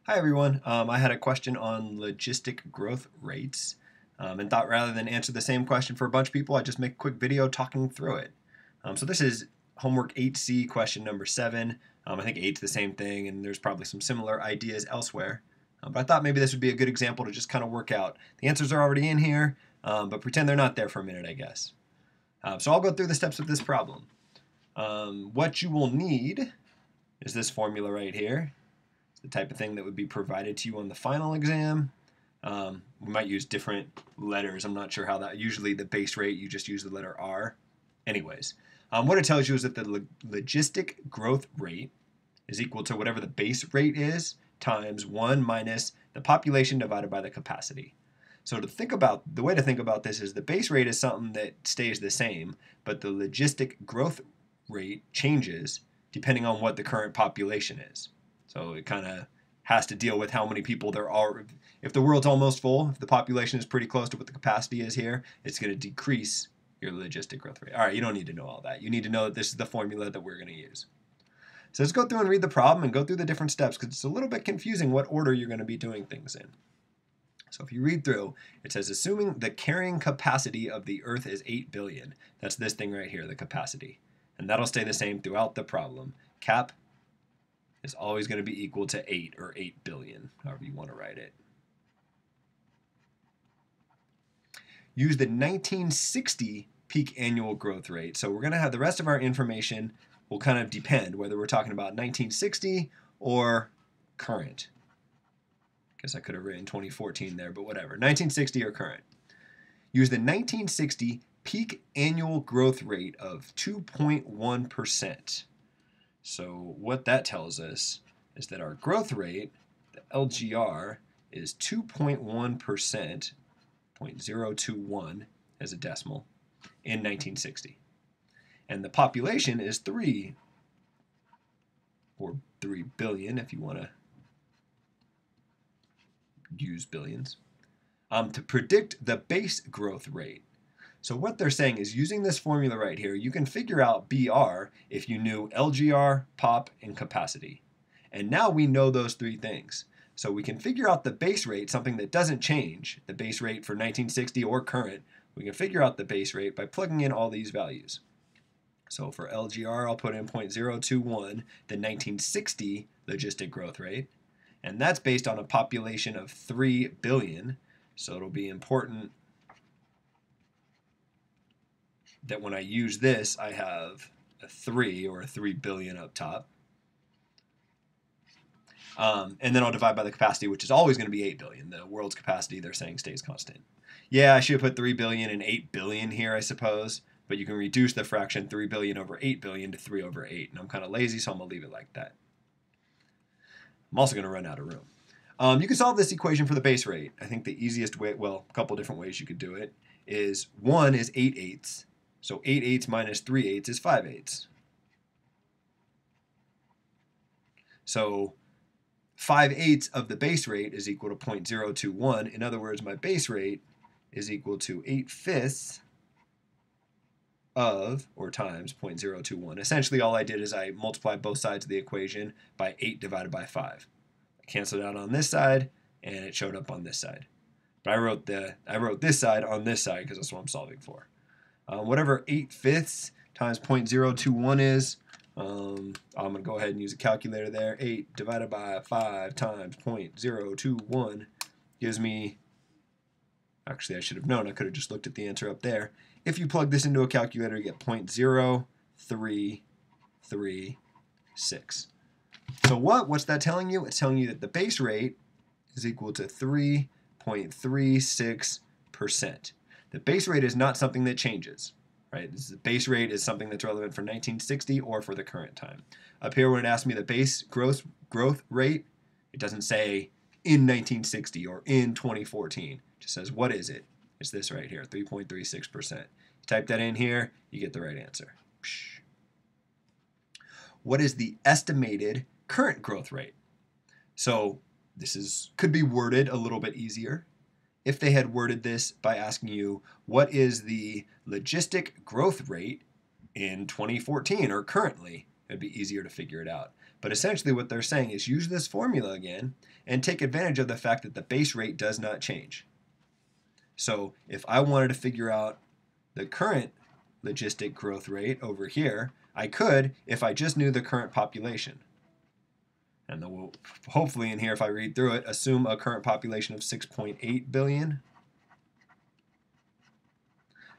Hi everyone. I had a question on logistic growth rates and thought rather than answer the same question for a bunch of people, I'd just make a quick video talking through it. So this is homework 8C question number 7. I think 8's the same thing and there's probably some similar ideas elsewhere. But I thought maybe this would be a good example to just kind of work out. The answers are already in here, but pretend they're not there for a minute, I guess. So I'll go through the steps of this problem. What you will need is this formula right here. The type of thing that would be provided to you on the final exam. We might use different letters. I'm not sure how that. Usually the base rate, you just use the letter R. Anyways, what it tells you is that the logistic growth rate is equal to whatever the base rate is times 1 minus the population divided by the capacity. So the way to think about this is the base rate is something that stays the same, but the logistic growth rate changes depending on what the current population is. So it kind of has to deal with how many people there are. If the world's almost full, if the population is pretty close to what the capacity is here, it's going to decrease your logistic growth rate. All right, you don't need to know all that. You need to know that this is the formula that we're going to use. So let's go through and read the problem and go through the different steps because it's a little bit confusing what order you're going to be doing things in. So if you read through, it says, assuming the carrying capacity of the Earth is 8 billion. That's this thing right here, the capacity. And that'll stay the same throughout the problem. Cap is always going to be equal to 8 or 8 billion, however you want to write it. Use the 1960 peak annual growth rate. So we're going to have the rest of our information will kind of depend whether we're talking about 1960 or current. Guess I could have written 2014 there, but whatever. 1960 or current. Use the 1960 peak annual growth rate of 2.1%. So what that tells us is that our growth rate, the LGR, is 2.1%, 0.021 as a decimal, in 1960. And the population is 3, or 3 billion if you want to use billions, to predict the base growth rate. So what they're saying is using this formula right here, you can figure out BR if you knew LGR, pop, and capacity. And now we know those three things. So we can figure out the base rate, something that doesn't change, the base rate for 1960 or current. We can figure out the base rate by plugging in all these values. So for LGR, I'll put in 0.021, the 1960 logistic growth rate. And that's based on a population of 3 billion. So it'll be important that when I use this, I have a 3 or a 3 billion up top. And then I'll divide by the capacity, which is always going to be 8 billion. The world's capacity, they're saying, stays constant. Yeah, I should put 3 billion and 8 billion here, I suppose. But you can reduce the fraction 3 billion over 8 billion to 3 over 8. And I'm kind of lazy, so I'm going to leave it like that. I'm also going to run out of room. You can solve this equation for the base rate. I think the easiest way, well, a couple different ways you could do it, is 1 is 8/8. So 8/8 minus 3/8 is 5/8. So 5/8 of the base rate is equal to 0.021. In other words, my base rate is equal to 8/5 of, or times, 0.021. Essentially, all I did is I multiplied both sides of the equation by 8 divided by 5. I canceled out on this side, and it showed up on this side. But I wrote this side on this side because that's what I'm solving for. Whatever 8/5 times 0.021 is, I'm going to go ahead and use a calculator there. 8 divided by 5 times 0.021 gives me, actually I should have known, I could have just looked at the answer up there. If you plug this into a calculator, you get 0.0336. So what's that telling you? It's telling you that the base rate is equal to 3.36%. The base rate is not something that changes, right? The base rate is something that's relevant for 1960 or for the current time. Up here, when it asks me the base growth rate, it doesn't say in 1960 or in 2014. It just says, what is it? It's this right here, 3.36%. You type that in here, you get the right answer. What is the estimated current growth rate? So this could be worded a little bit easier if they had worded this by asking you, what is the logistic growth rate in 2014 or currently? It'd be easier to figure it out. But essentially what they're saying is use this formula again and take advantage of the fact that the base rate does not change. So if I wanted to figure out the current logistic growth rate over here, I could if I just knew the current population. And then we'll hopefully in here, if I read through it, assume a current population of 6.8 billion.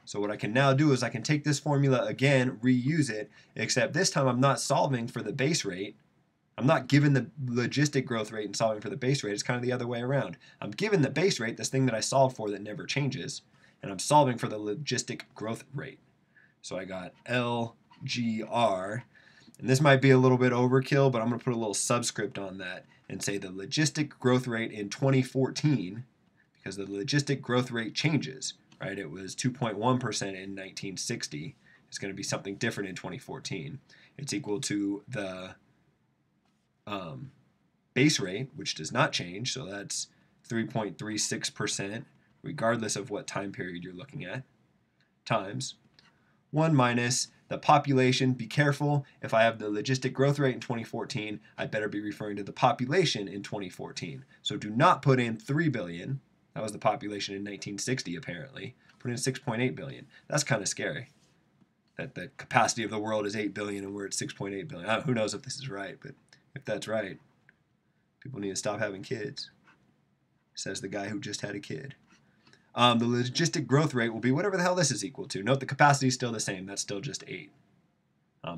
So what I can now do is I can take this formula again, reuse it, except this time I'm not solving for the base rate. I'm not given the logistic growth rate and solving for the base rate. It's kind of the other way around. I'm given the base rate, this thing that I solved for that never changes, and I'm solving for the logistic growth rate. So I got LGR, and this might be a little bit overkill, but I'm going to put a little subscript on that and say the logistic growth rate in 2014, because the logistic growth rate changes. Right, it was 2.1% in 1960. It's going to be something different in 2014. It's equal to the base rate, which does not change, so that's 3.36%, regardless of what time period you're looking at, times 1 minus the population. Be careful, if I have the logistic growth rate in 2014, I better be referring to the population in 2014. So do not put in 3 billion. That was the population in 1960, apparently. Put in 6.8 billion. That's kind of scary. That the capacity of the world is 8 billion and we're at 6.8 billion. Who knows if this is right, but if that's right, people need to stop having kids, says the guy who just had a kid. The logistic growth rate will be whatever the hell this is equal to. Note the capacity is still the same. That's still just 8.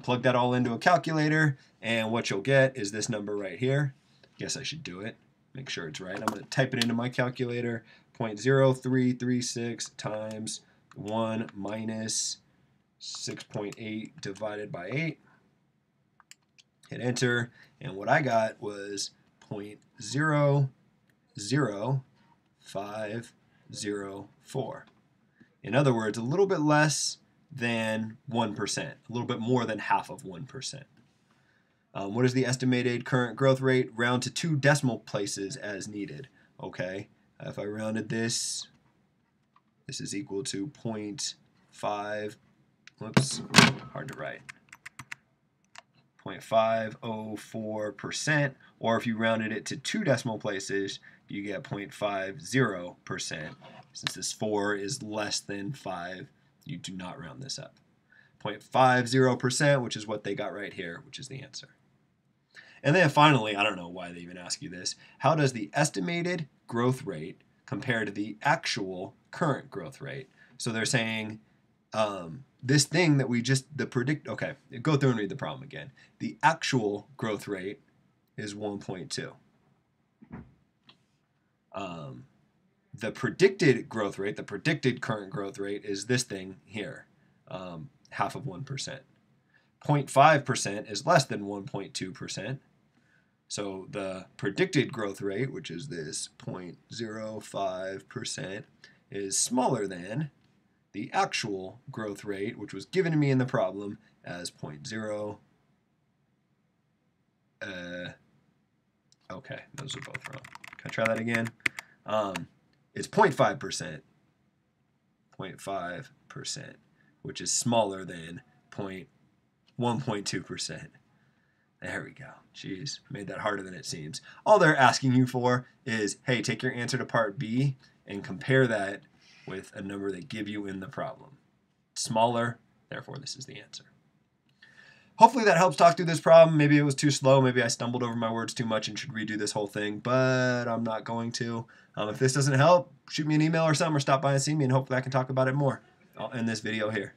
Plug that all into a calculator, and what you'll get is this number right here. Guess I should do it. Make sure it's right. I'm going to type it into my calculator. 0.0336 times 1 minus 6.8 divided by 8. Hit enter, and what I got was 0.00504. In other words, a little bit less than 1%, a little bit more than half of 1%. What is the estimated current growth rate? Round to 2 decimal places as needed. Okay, if I rounded this, this is equal to 0.5, whoops, hard to write, 0.504%, or if you rounded it to 2 decimal places, you get 0.50%. Since this 4 is less than 5, you do not round this up. 0.50%, which is what they got right here, which is the answer. And then finally, I don't know why they even ask you this, how does the estimated growth rate compare to the actual current growth rate? So they're saying this thing that we just, okay, go through and read the problem again. The actual growth rate is 1.2. The predicted growth rate, the predicted current growth rate is this thing here, half of 1%. 0.5% is less than 1.2%. So the predicted growth rate, which is this 0.05%, is smaller than the actual growth rate, which was given to me in the problem as 0.0. Okay, those are both wrong. Can I try that again? It's 0.5%. 0.5%, which is smaller than 1.2%. There we go. Jeez, made that harder than it seems. All they're asking you for is, hey, take your answer to part B and compare that with a number they give you in the problem. Smaller, therefore this is the answer. Hopefully that helps talk through this problem. Maybe it was too slow. Maybe I stumbled over my words too much and should redo this whole thing, but I'm not going to. If this doesn't help, shoot me an email or something, or stop by and see me, and hopefully I can talk about it more. I'll end this video here.